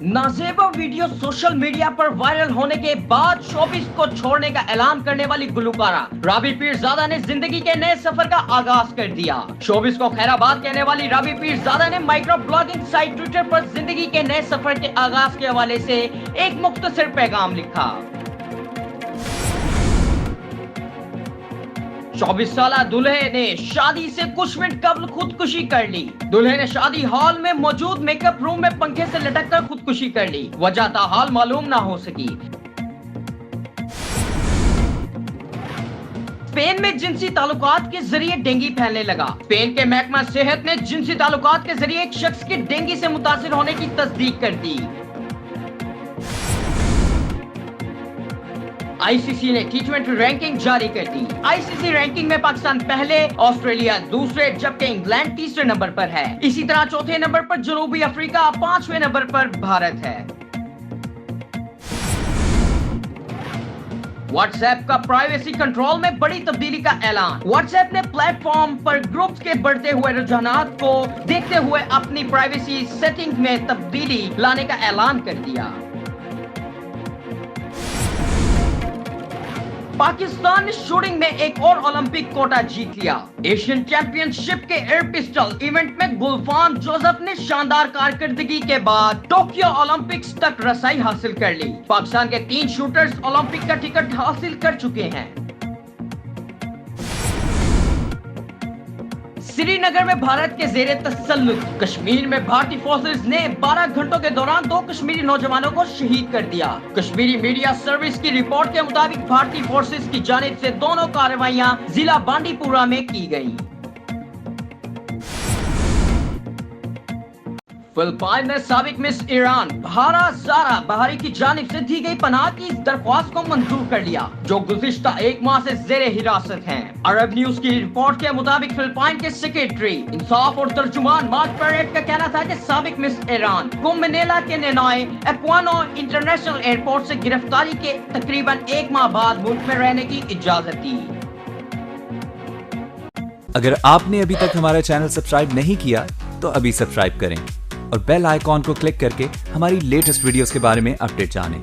नाजेबा video social media पर viral होने के बाद शोबिस को छोड़ने का ऐलान करने वाली गुलकारा राबी पीरजादा ने जिंदगी के नए सफर का आगाज कर दिया। शोबिस को खैराबाद कहने वाली राबी पीरजादा ने माइक्रो ब्लॉगिंग साइट ट्विटर पर जिंदगी के नए सफर के आगाज के हवाले से एक मुख्तसर पैगाम लिखा। 24 साला दूल्हे ने शादी से कुछ मिनट कबल खुदकुशी कर ली। दूल्हे ने शादी हॉल में मौजूद मेकअप रूम में पंखे से लटककर खुदकुशी कर ली। वजह ताहाल मालूम ना हो सकी। स्पेन में जिनसी ताल्लुकात के जरिए डेंगू फैलने लगा। स्पेन के महकमा सेहत ने जिनसी ताल्लुकात के जरिए एक शख्स के डेंगू से मुतासिर होने की तस्दीक कर दी। आईसीसी ने टी20 रैंकिंग जारी कर दी। आईसीसी रैंकिंग में पाकिस्तान पहले, ऑस्ट्रेलिया दूसरे, जबकि इंग्लैंड तीसरे नंबर पर है। इसी तरह चौथे नंबर पर जनूबी अफ्रीका, पांचवें नंबर पर भारत है। व्हाट्सएप का प्राइवेसी कंट्रोल में बड़ी तब्दीली का ऐलान। व्हाट्सएप ने प्लेटफॉर्म पर ग्रुप्स के बढ़ते हुए रुझानात को देखते हुए अपनी प्राइवेसी सेटिंग में तब्दीली लाने का ऐलान कर दिया। पाकिस्तान ने शूटिंग में एक और ओलंपिक कोटा जीत लिया। एशियन चैंपियनशिप के एयर पिस्टल इवेंट में गुलफाम जोसेफ ने शानदार कारकर्दगी के बाद टोक्यो ओलंपिक्स तक रसाई हासिल कर ली। पाकिस्तान के 3 शूटर्स ओलंपिक का टिकट हासिल कर चुके हैं। श्रीनगर में भारत के जेरे तसल्लुत। कश्मीर में भारतीय फोर्सेस ने 12 घंटों के दौरान 2 कश्मीरी नौजवानों को शहीद कर दिया। कश्मीरी मीडिया सर्विस की रिपोर्ट के मुताबिक भारतीय फोर्सेस की जानिब से दोनों कार्रवाइयां जिला बांडीपुरा में की गयी। फिलिपाइन ने साबिक मिस ईरान बहारा ज़ारा बहारी की जानिब से दी गई पनाह की दरख्वास्त को मंजूर कर लिया, जो गुज़िश्ता 1 माह से ज़ेरे हिरासत हैं। अरब न्यूज की रिपोर्ट के मुताबिक फिलिपाइन के सेक्रेटरी इंसाफ और तर्जुमान मार्क पेरेट का कहना था कि साबिक मिस ईरान को मनीला के निनाए एक्वानो इंटरनेशनल एयरपोर्ट से गिरफ्तारी के तकरीबन 1 माह बाद मुल्क में रहने की इजाजत दी। अगर आपने अभी तक हमारा चैनल सब्सक्राइब नहीं किया तो अभी सब्सक्राइब करें और बेल आइकॉन को क्लिक करके हमारी लेटेस्ट वीडियोस के बारे में अपडेट जानें।